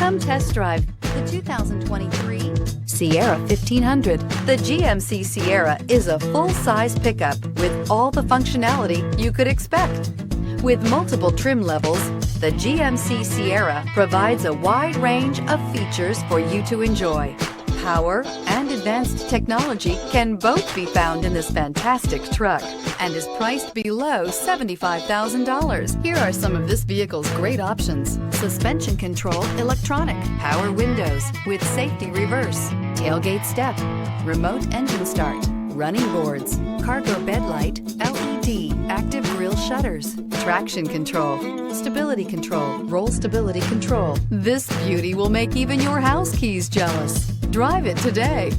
Come test drive the 2023 Sierra 1500. The GMC Sierra is a full-size pickup with all the functionality you could expect. With multiple trim levels, the GMC Sierra provides a wide range of features for you to enjoy. Power and advanced technology can both be found in this fantastic truck and is priced below $75,000. Here are some of this vehicle's great options: suspension control electronic, power windows with safety reverse, tailgate step, remote engine start, running boards, cargo bed light, LED, active grille shutters, traction control, stability control, roll stability control. This beauty will make even your house keys jealous. Drive it today.